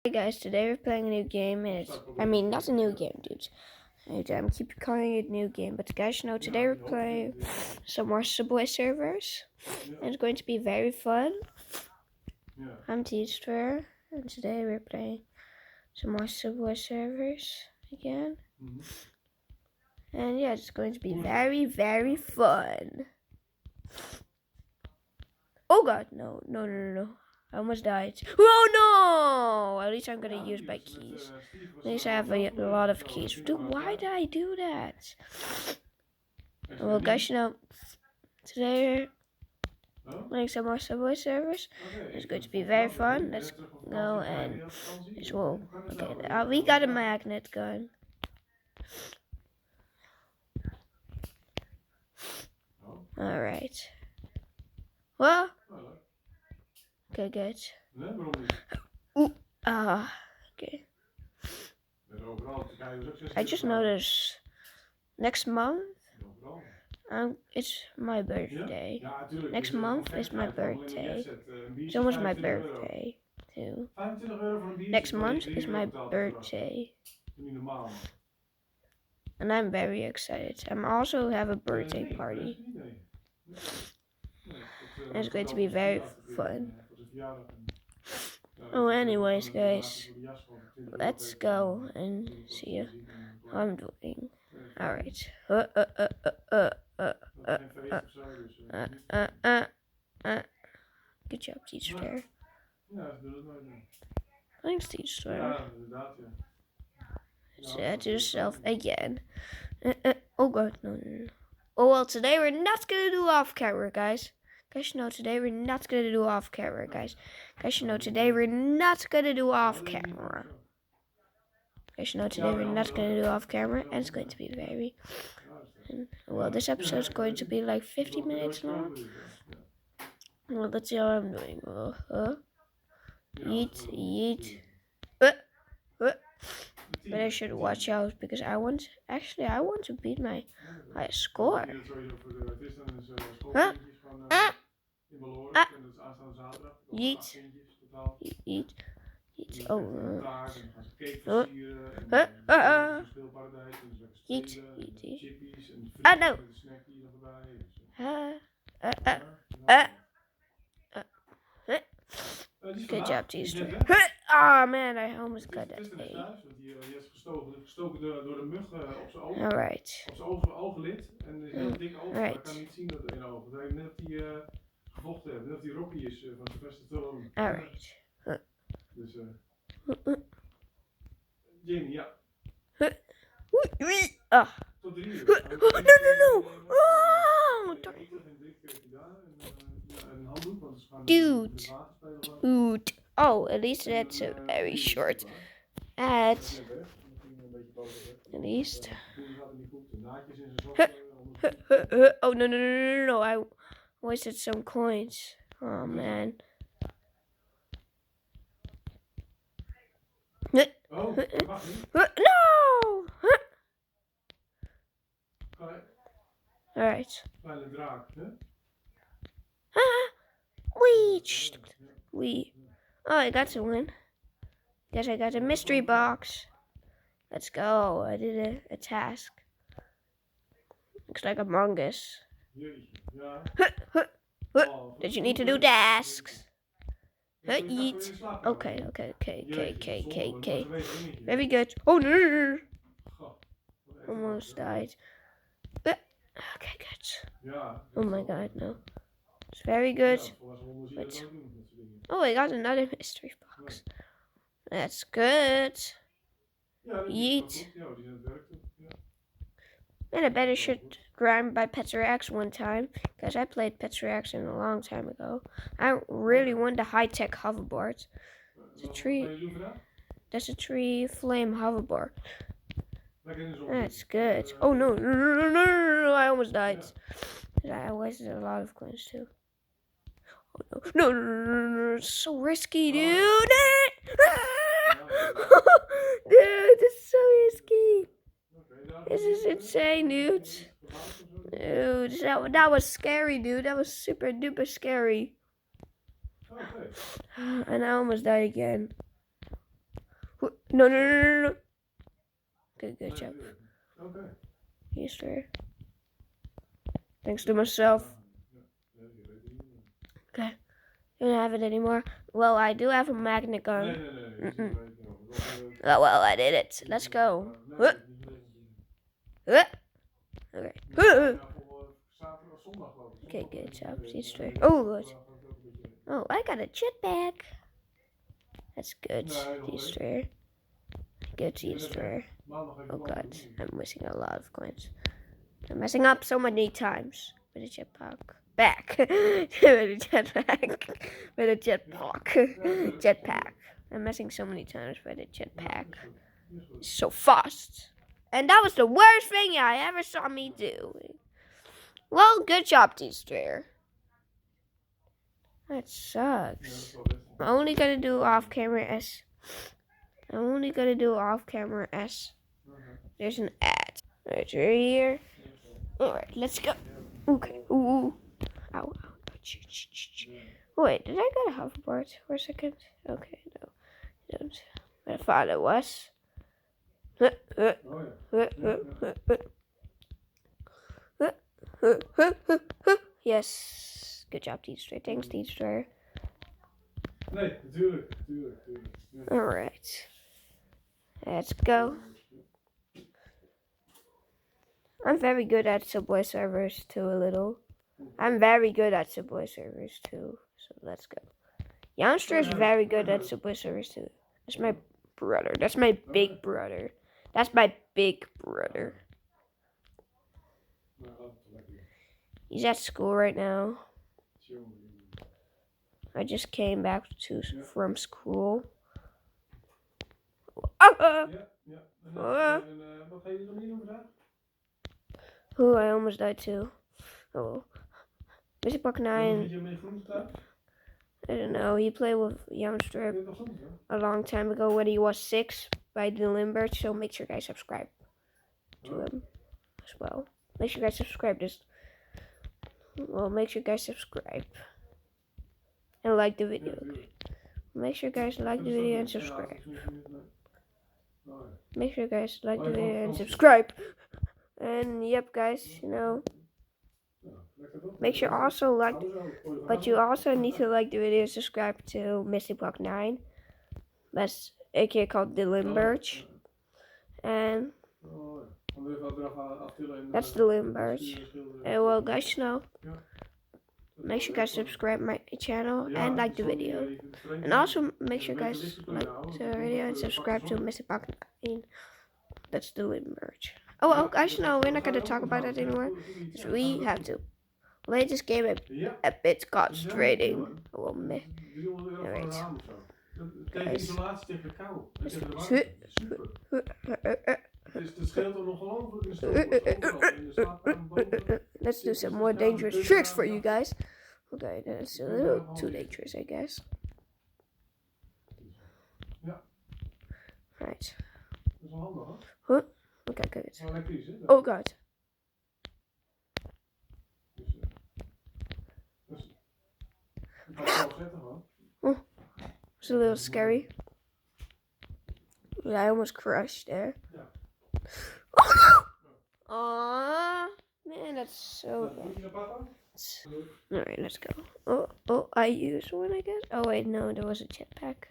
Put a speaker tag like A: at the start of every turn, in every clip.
A: Hey guys, today we're playing a new game, and not a new game, dude. I keep calling it a new game, but guys, today we're playing some more Subway servers. And it's going to be very fun. I'm Teacher, and today we're playing some more Subway servers again. And yeah, it's going to be very, very fun. Oh god, no. I almost died. Oh no! At least I'm gonna use my keys. At least I have a lot of keys. Dude, why did I do that? Well, guys, today we're playing some more Subway servers. It's going to be very fun. Let's go and whoa. Okay, we got a magnet gun. Alright. Well. Okay, good. Okay. I just noticed next month, it's my birthday. Next month is my birthday. It's almost my birthday, too. Next month is my birthday. And I'm very excited. I'm also have a birthday party. And it's going to be very fun. Oh, anyways, guys, let's go and see how I'm doing. Alright. Good job, teacher. Thanks, teacher. Say to yourself again. Oh god, no. Oh well, today we're not gonna do off camera, guys. Today we're not gonna do off camera, guys. Today we're not gonna do off camera. Today we're not gonna do off camera, and it's going to be very. Well, this episode is going to be like 50 minutes long. Well, let's see how I'm doing. Yeet. But I should watch out because I want to beat my score. Huh? Yeet. Oh. Yeet. No. Good job, teacher. Oh man, I almost got that A. Alright. Alright.
B: Jamie, ja.
A: Oh. No. Oh, dude. Oh, at least that's a very short ad. At least. Oh, no. I wasted some coins. Oh, man.
B: Oh,
A: no! Alright. Wee. Oh, I got to win. Guess I got a mystery box. Let's go. I did a task. Looks like Among Us. Did you need to do tasks? Eat. Okay. Very good. Oh no. Almost died. Okay, good. Oh my god, no. It's very good. But, oh, I got another mystery box. That's good. Eat. And I better should grind by Petrax one time, because I played Petrax a long time ago. I really want the high-tech hoverboard. That's a tree flame hoverboard. That's good. Oh no, I almost died. I wasted a lot of coins too. Oh no, it's so risky, dude. Dude, it's so risky. This is insane, dude. Dude, that was scary, dude. That was super duper scary. And I almost died again. No, no, no, no, no. Good job.
B: Okay.
A: Easter. Thanks to myself. Okay. Don't have it anymore. Well, I do have a magnet gun. Oh, well, I did it. Let's go. Okay. Okay, good job, Easter. Oh, good. Oh, I got a jetpack. That's good, Easter. Good, Easter. Oh god, I'm missing a lot of coins. I'm messing up so many times with a jetpack. Back. With a jetpack. With a jetpack. Jetpack. I'm messing so many times with a jetpack. It's so fast. And that was the worst thing I ever saw me do. Well, good job, Easter. That sucks. I'm only gonna do off-camera S. I'm only gonna do off-camera S. There's an ad. Right here. Alright, let's go. Okay. Ooh. Ow. Wait, did I get a hoverboard for a second? Okay, no. I don't. I thought it was. Yes. Good job, Teamster. Thanks, Teamster.
B: Nee, natuurlijk.
A: Alright. Let's go. I'm very good at Subway servers too, a little. I'm very good at Subway servers too. So let's go. Youngster is very good at Subway servers too. That's my brother. That's my big brother. That's my big brother. He's at school right now. I just came back from school. Oh, I almost died too. Oh. Mr. Park 9. I don't know. He played with Youngster a long time ago when he was 6 by the Limber. So make sure you guys subscribe to him as well. Make sure you guys subscribe this. Well, make sure you guys subscribe and like the video. Make sure you guys like the video and subscribe. Make sure you guys like the video and subscribe. And yep, guys, you know. Make sure also like, but you also need to like the video and subscribe to Mystic Block 9. That's aka called the Limburg. And that's the Limburg. And well, guys, you know. Make sure you guys subscribe my channel and like the video. And also make sure you guys like the video and subscribe to Mystic Block 9. That's the Limburg. Oh well, guys, you know, we're not gonna talk about that anymore. So we have to play this game a bit concentrating. Oh, meh. Alright. Guys. Let's do some more dangerous tricks for you guys. Okay, that's a little too dangerous, I guess. Right. Huh? Okay, good. Oh god. Oh, it's a little scary. Yeah, I almost crushed there. Oh no! Aww, man, that's so bad. Alright, let's go. Oh, I used one, I guess. Oh wait, no, there was a jetpack.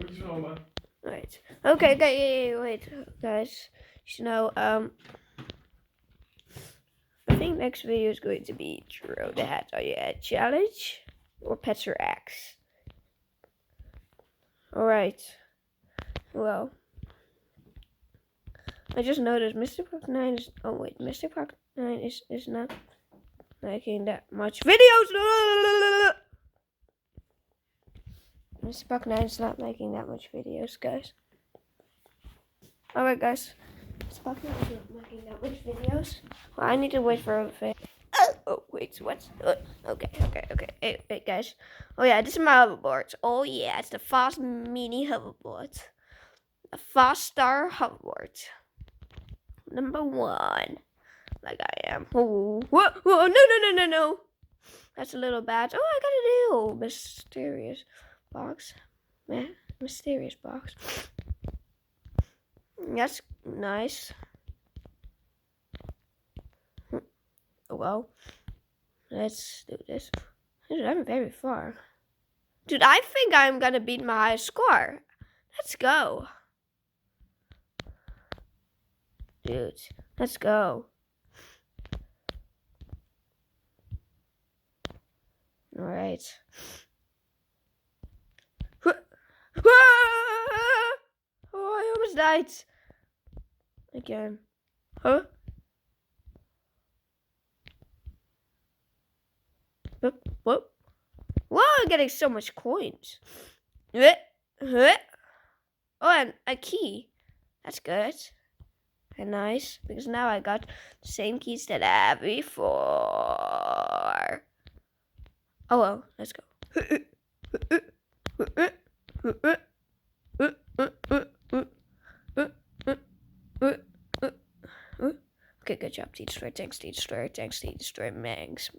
A: Right. Okay, wait, guys. You know, I think next video is going to be throw the hat on your head challenge or Pets Your Axe. Alright. Well, I just noticed Mr. Park 9 is. Oh wait, Mr. Park 9 is not making that much videos. Mr. Park 9 is not making that much videos, guys. Alright, guys. Mr. Park 9 is not making that much videos. Well, I need to wait for a bit. Oh wait, what? Okay. Hey, guys. Oh yeah, this is my hoverboard. Oh yeah, it's the Fast Mini hoverboard. A Fast Star hoverboard. Number 1. Like I am. Oh, no. That's a little bad. Oh, I got a new mysterious box. Man, mysterious box. That's nice. Well, let's do this. Dude, I'm very far. Dude, I think I'm gonna beat my high score. Let's go. Dude, let's go. Alright. Oh, I almost died. Again. Huh? What? Whoa, I'm getting so much coins. Oh, and a key. That's good. And nice. Because now I got the same keys that I had before. Oh well, let's go. Okay, good job, T-Destroyer. Thanks, T-Destroyer. Thanks, T-Destroyer. Mangs.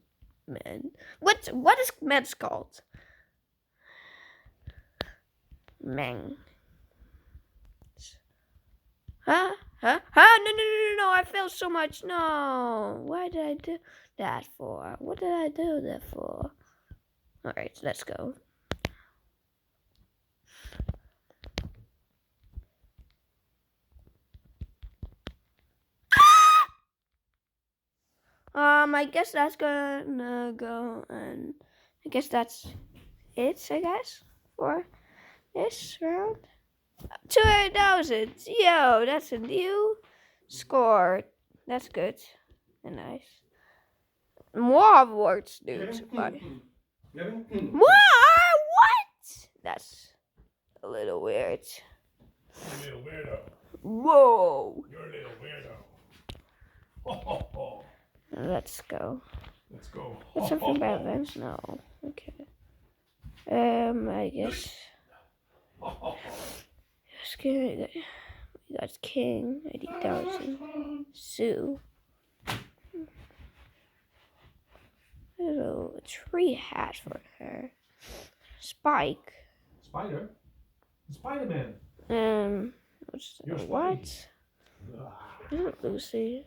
A: Man. What is Meds called? Mang. Huh? No, I failed so much. No. Why did I do that for? What did I do that for? Alright, let's go. I guess that's gonna go, and I guess that's it, for this round. 200,000. Yo, that's a new score. That's good and nice. More awards, dude. More? What? That's a little weird.
B: You're a little weirdo.
A: Whoa.
B: You're a little weirdo. Ho, ho, ho.
A: Let's go.
B: Let's go.
A: What's something about events? No. Okay. I guess. We got King, 80,000. Sue. Little tree hat for her. Spike.
B: Spider? Spider-Man.
A: What? Lucy.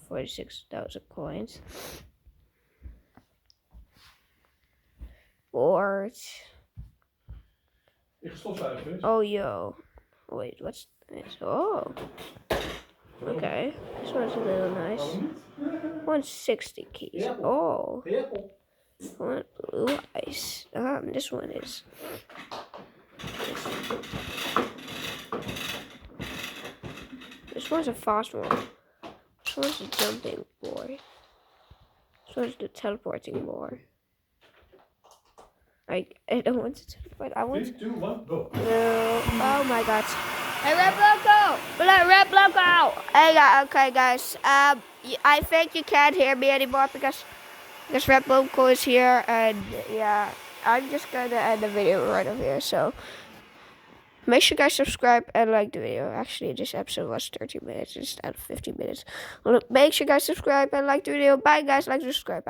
A: 46,000 coins. Board. Oh, yo. Wait, what's this? Oh. Okay. This one's a little nice. 160 keys. Oh. One blue ice. This one is. This one's a fast one. This one's a jumping boy. This one's the teleporting boy. I don't want to teleport. I want
B: 3, 2, 1, go.
A: No. Oh my god. Hey, Red Blanco! Red Blanco! Hey, okay, guys. I think you can't hear me anymore because Red Blanco is here, and yeah, I'm just gonna end the video right over here. So make sure you guys subscribe and like the video. Actually, this episode was 30 minutes instead of 15 minutes. Make sure you guys subscribe and like the video. Bye, guys. Like and subscribe.